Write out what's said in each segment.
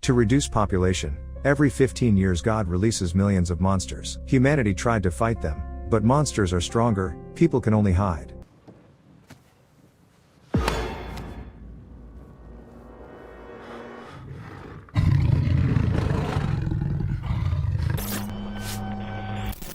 To reduce population, every 15 years God releases millions of monsters. Humanity tried to fight them, but monsters are stronger, people can only hide.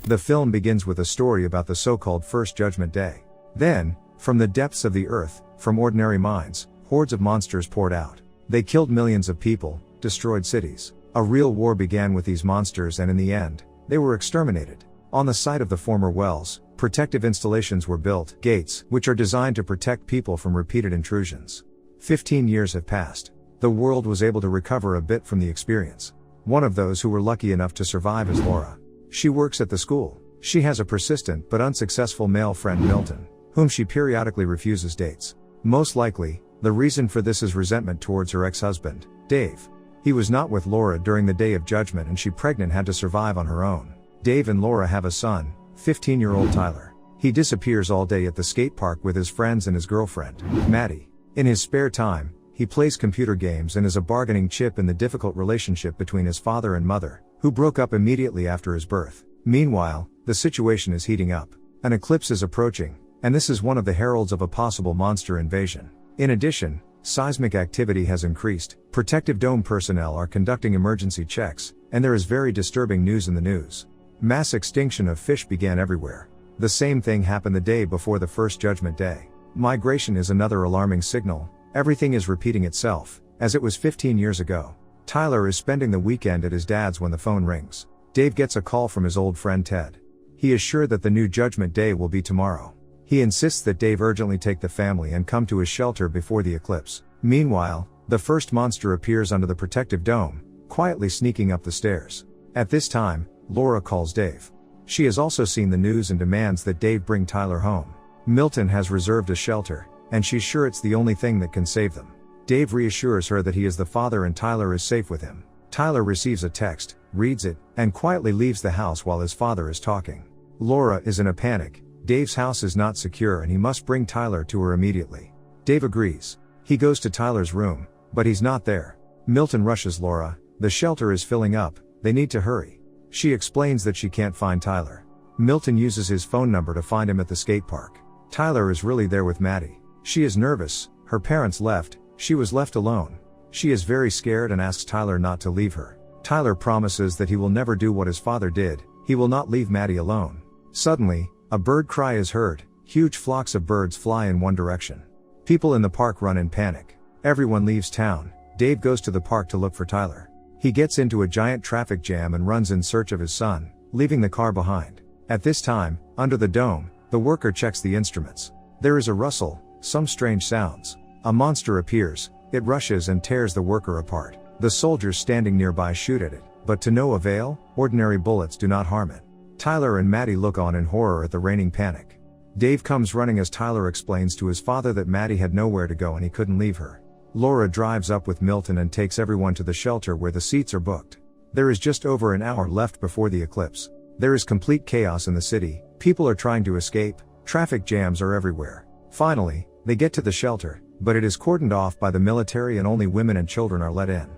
The film begins with a story about the so-called First Judgment Day. Then, from the depths of the earth, from ordinary minds, hordes of monsters poured out. They killed millions of people, destroyed cities. A real war began with these monsters, and in the end, they were exterminated. On the site of the former wells, protective installations were built, gates, which are designed to protect people from repeated intrusions. 15 years have passed. The world was able to recover a bit from the experience. One of those who were lucky enough to survive is Laura. She works at the school. She has a persistent but unsuccessful male friend, Milton, whom she periodically refuses dates. Most likely, the reason for this is resentment towards her ex-husband, Dave. He was not with Laura during the Day of Judgment, and she, pregnant, had to survive on her own. Dave and Laura have a son, 15-year-old Tyler. He disappears all day at the skate park with his friends and his girlfriend, Maddie. In his spare time, he plays computer games and is a bargaining chip in the difficult relationship between his father and mother, who broke up immediately after his birth. Meanwhile, the situation is heating up. An eclipse is approaching, and this is one of the heralds of a possible monster invasion. In addition, seismic activity has increased, protective dome personnel are conducting emergency checks, and there is very disturbing news in the news. Mass extinction of fish began everywhere. The same thing happened the day before the First Judgment Day. Migration is another alarming signal. Everything is repeating itself, as it was 15 years ago. Tyler is spending the weekend at his dad's when the phone rings. Dave gets a call from his old friend Ted. He is sure that the new Judgment Day will be tomorrow. He insists that Dave urgently take the family and come to his shelter before the eclipse. Meanwhile, the first monster appears under the protective dome, quietly sneaking up the stairs. At this time, Laura calls Dave. She has also seen the news and demands that Dave bring Tyler home. Milton has reserved a shelter, and she's sure it's the only thing that can save them. Dave reassures her that he is the father and Tyler is safe with him. Tyler receives a text, reads it, and quietly leaves the house while his father is talking. Laura is in a panic. Dave's house is not secure and he must bring Tyler to her immediately. Dave agrees. He goes to Tyler's room, but he's not there. Milton rushes Laura. The shelter is filling up, they need to hurry. She explains that she can't find Tyler. Milton uses his phone number to find him at the skate park. Tyler is really there with Maddie. She is nervous, her parents left, she was left alone. She is very scared and asks Tyler not to leave her. Tyler promises that he will never do what his father did, he will not leave Maddie alone. Suddenly, a bird cry is heard. Huge flocks of birds fly in one direction. People in the park run in panic. Everyone leaves town. Dave goes to the park to look for Tyler. He gets into a giant traffic jam and runs in search of his son, leaving the car behind. At this time, under the dome, the worker checks the instruments. There is a rustle, some strange sounds. A monster appears, it rushes and tears the worker apart. The soldiers standing nearby shoot at it, but to no avail, ordinary bullets do not harm it. Tyler and Maddie look on in horror at the reigning panic. Dave comes running as Tyler explains to his father that Maddie had nowhere to go and he couldn't leave her. Laura drives up with Milton and takes everyone to the shelter where the seats are booked. There is just over an hour left before the eclipse. There is complete chaos in the city, people are trying to escape, traffic jams are everywhere. Finally, they get to the shelter, but it is cordoned off by the military and only women and children are let in.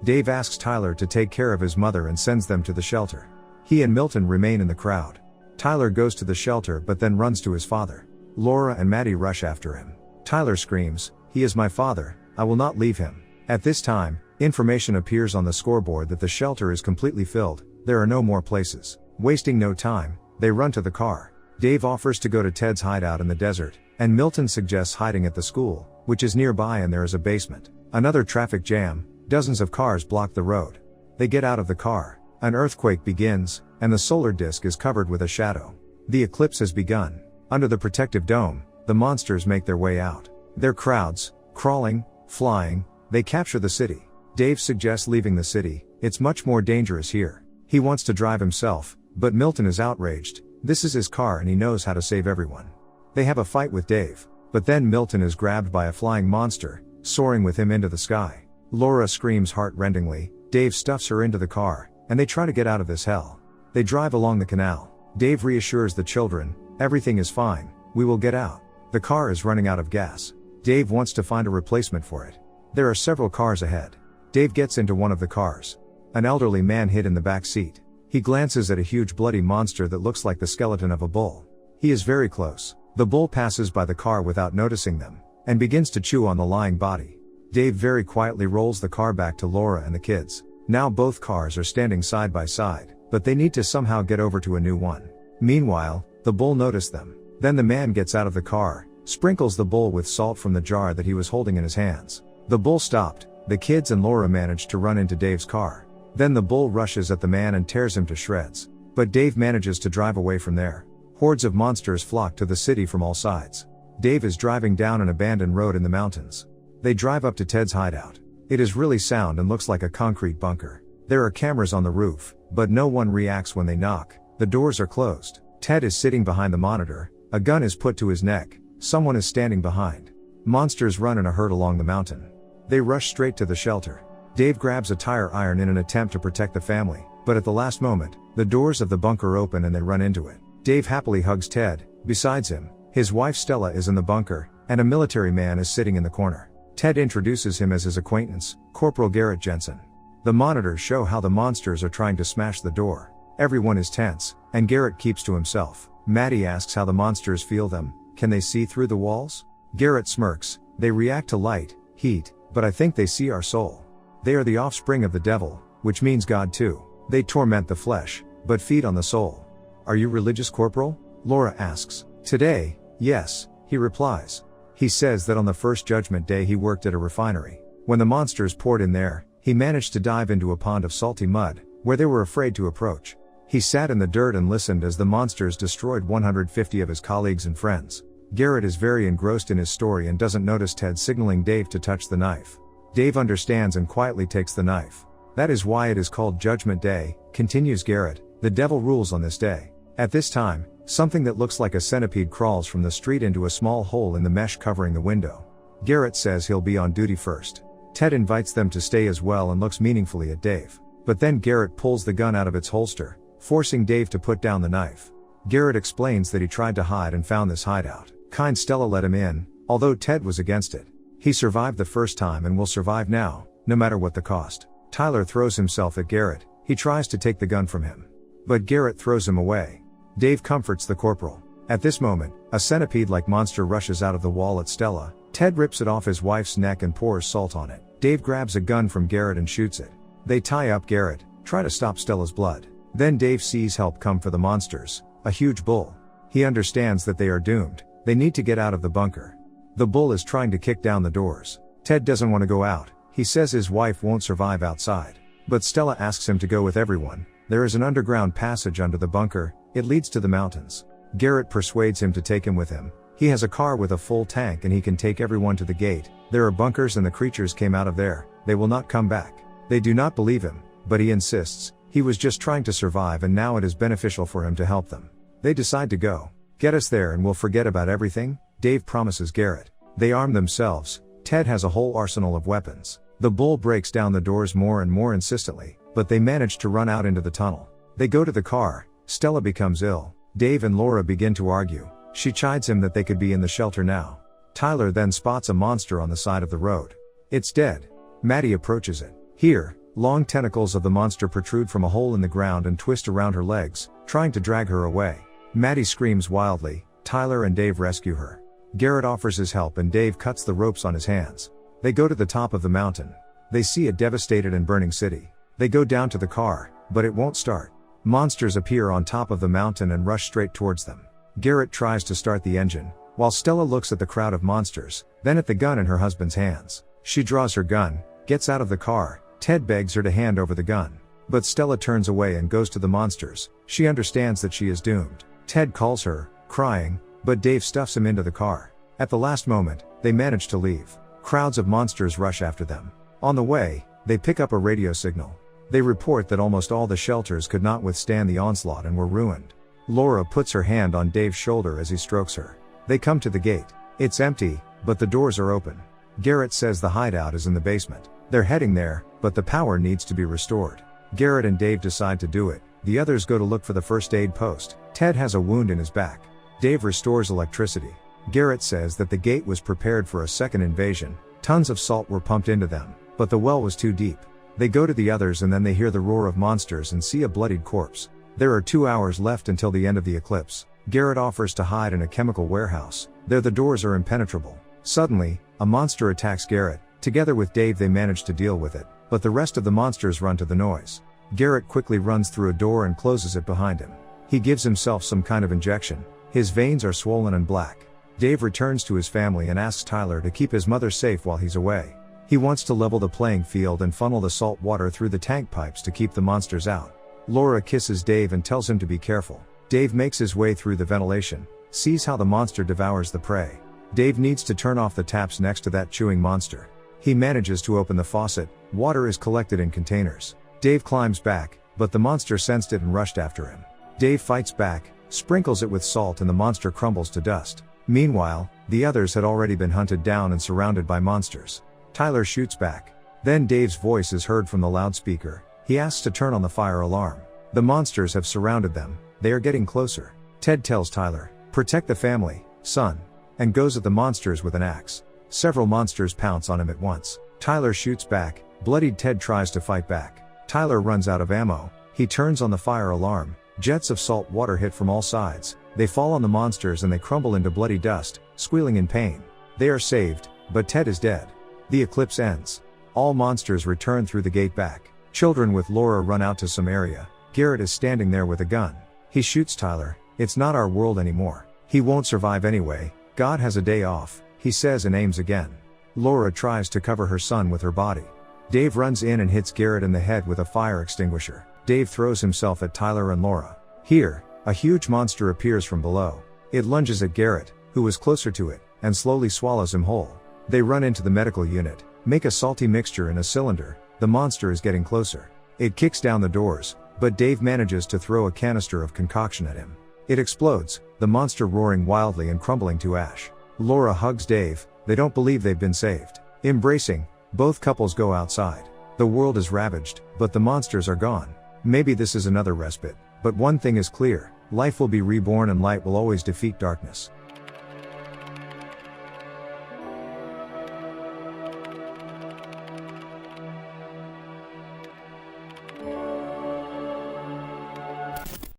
Dave asks Tyler to take care of his mother and sends them to the shelter. He and Milton remain in the crowd. Tyler goes to the shelter but then runs to his father. Laura and Maddie rush after him. Tyler screams, "He is my father, I will not leave him." At this time, information appears on the scoreboard that the shelter is completely filled, there are no more places. Wasting no time, they run to the car. Dave offers to go to Ted's hideout in the desert, and Milton suggests hiding at the school, which is nearby and there is a basement. Another traffic jam, dozens of cars block the road. They get out of the car. An earthquake begins, and the solar disk is covered with a shadow. The eclipse has begun. Under the protective dome, the monsters make their way out. They're crowds, crawling, flying, they capture the city. Dave suggests leaving the city, it's much more dangerous here. He wants to drive himself, but Milton is outraged. This is his car and he knows how to save everyone. They have a fight with Dave, but then Milton is grabbed by a flying monster, soaring with him into the sky. Laura screams heart-rendingly, Dave stuffs her into the car, and they try to get out of this hell. They drive along the canal. Dave reassures the children, everything is fine, we will get out. The car is running out of gas. Dave wants to find a replacement for it. There are several cars ahead. Dave gets into one of the cars. An elderly man hid in the back seat. He glances at a huge bloody monster that looks like the skeleton of a bull. He is very close. The bull passes by the car without noticing them, and begins to chew on the lying body. Dave very quietly rolls the car back to Laura and the kids. Now both cars are standing side by side, but they need to somehow get over to a new one. Meanwhile, the bull noticed them. Then the man gets out of the car, sprinkles the bull with salt from the jar that he was holding in his hands. The bull stopped. The kids and Laura manage to run into Dave's car. Then the bull rushes at the man and tears him to shreds. But Dave manages to drive away from there. Hordes of monsters flock to the city from all sides. Dave is driving down an abandoned road in the mountains. They drive up to Ted's hideout. It is really sound and looks like a concrete bunker. There are cameras on the roof, but no one reacts when they knock. The doors are closed. Ted is sitting behind the monitor. A gun is put to his neck. Someone is standing behind. Monsters run in a herd along the mountain. They rush straight to the shelter. Dave grabs a tire iron in an attempt to protect the family, but at the last moment, the doors of the bunker open and they run into it. Dave happily hugs Ted. Besides him, his wife Stella is in the bunker, and a military man is sitting in the corner. Ted introduces him as his acquaintance, Corporal Garrett Jensen. The monitors show how the monsters are trying to smash the door. Everyone is tense, and Garrett keeps to himself. Maddie asks how the monsters feel them. Can they see through the walls? Garrett smirks. They react to light, heat, but I think they see our soul. They are the offspring of the devil, which means God too. They torment the flesh, but feed on the soul. Are you religious, Corporal? Laura asks. Today, yes, he replies. He says that on the first judgment day he worked at a refinery. When the monsters poured in there, he managed to dive into a pond of salty mud, where they were afraid to approach. He sat in the dirt and listened as the monsters destroyed 150 of his colleagues and friends. Garrett is very engrossed in his story and doesn't notice Ted signaling Dave to touch the knife. Dave understands and quietly takes the knife. That is why it is called Judgment Day, continues Garrett. The devil rules on this day. At this time, something that looks like a centipede crawls from the street into a small hole in the mesh covering the window. Garrett says he'll be on duty first. Ted invites them to stay as well and looks meaningfully at Dave. But then Garrett pulls the gun out of its holster, forcing Dave to put down the knife. Garrett explains that he tried to hide and found this hideout. Kind Stella let him in, although Ted was against it. He survived the first time and will survive now, no matter what the cost. Tyler throws himself at Garrett. He tries to take the gun from him, but Garrett throws him away. Dave comforts the corporal. At this moment, a centipede-like monster rushes out of the wall at Stella. Ted rips it off his wife's neck and pours salt on it. Dave grabs a gun from Garrett and shoots it. They tie up Garrett, try to stop Stella's blood. Then Dave sees help come for the monsters, a huge bull. He understands that they are doomed. They need to get out of the bunker. The bull is trying to kick down the doors. Ted doesn't want to go out. He says his wife won't survive outside. But Stella asks him to go with everyone. There is an underground passage under the bunker. It leads to the mountains. Garrett persuades him to take him with him. He has a car with a full tank and he can take everyone to the gate. There are bunkers and the creatures came out of there. They will not come back. They do not believe him, but he insists. He was just trying to survive and now it is beneficial for him to help them. They decide to go. Get us there and we'll forget about everything, Dave promises Garrett. They arm themselves. Ted has a whole arsenal of weapons. The bull breaks down the doors more and more insistently, but they manage to run out into the tunnel. They go to the car. Stella becomes ill. Dave and Laura begin to argue. She chides him that they could be in the shelter now. Tyler then spots a monster on the side of the road. It's dead. Maddie approaches it. Here, long tentacles of the monster protrude from a hole in the ground and twist around her legs, trying to drag her away. Maddie screams wildly. Tyler and Dave rescue her. Garrett offers his help and Dave cuts the ropes on his hands. They go to the top of the mountain. They see a devastated and burning city. They go down to the car, but it won't start. Monsters appear on top of the mountain and rush straight towards them. Garrett tries to start the engine, while Stella looks at the crowd of monsters, then at the gun in her husband's hands. She draws her gun, gets out of the car. Ted begs her to hand over the gun. But Stella turns away and goes to the monsters. She understands that she is doomed. Ted calls her, crying, but Dave stuffs him into the car. At the last moment, they manage to leave. Crowds of monsters rush after them. On the way, they pick up a radio signal. They report that almost all the shelters could not withstand the onslaught and were ruined. Laura puts her hand on Dave's shoulder as he strokes her. They come to the gate. It's empty, but the doors are open. Garrett says the hideout is in the basement. They're heading there, but the power needs to be restored. Garrett and Dave decide to do it. The others go to look for the first aid post. Ted has a wound in his back. Dave restores electricity. Garrett says that the gate was prepared for a second invasion. Tons of salt were pumped into them, But the well was too deep. They go to the others and then they hear the roar of monsters and see a bloodied corpse. There are 2 hours left until the end of the eclipse. Garrett offers to hide in a chemical warehouse. There the doors are impenetrable. Suddenly, a monster attacks Garrett. Together with Dave they manage to deal with it, but the rest of the monsters run to the noise. Garrett quickly runs through a door and closes it behind him. He gives himself some kind of injection. His veins are swollen and black. Dave returns to his family and asks Tyler to keep his mother safe while he's away. He wants to level the playing field and funnel the salt water through the tank pipes to keep the monsters out. Laura kisses Dave and tells him to be careful. Dave makes his way through the ventilation, sees how the monster devours the prey. Dave needs to turn off the taps next to that chewing monster. He manages to open the faucet. Water is collected in containers. Dave climbs back, but the monster sensed it and rushed after him. Dave fights back, sprinkles it with salt and the monster crumbles to dust. Meanwhile, the others had already been hunted down and surrounded by monsters. Tyler shoots back. Then Dave's voice is heard from the loudspeaker. He asks to turn on the fire alarm. The monsters have surrounded them. They are getting closer. Ted tells Tyler, "Protect the family, son," and goes at the monsters with an axe. Several monsters pounce on him at once. Tyler shoots back. Bloodied Ted tries to fight back. Tyler runs out of ammo. He turns on the fire alarm. Jets of salt water hit from all sides. They fall on the monsters and they crumble into bloody dust, squealing in pain. They are saved, but Ted is dead. The eclipse ends. All monsters return through the gate back. Children with Laura run out to some area. Garrett is standing there with a gun. He shoots Tyler. "It's not our world anymore. He won't survive anyway. God has a day off," he says and aims again. Laura tries to cover her son with her body. Dave runs in and hits Garrett in the head with a fire extinguisher. Dave throws himself at Tyler and Laura. Here, a huge monster appears from below. It lunges at Garrett, who was closer to it, and slowly swallows him whole. They run into the medical unit, make a salty mixture in a cylinder. The monster is getting closer. It kicks down the doors, but Dave manages to throw a canister of concoction at him. It explodes, the monster roaring wildly and crumbling to ash. Laura hugs Dave. They don't believe they've been saved. Embracing, both couples go outside. The world is ravaged, but the monsters are gone. Maybe this is another respite, but one thing is clear: life will be reborn and light will always defeat darkness.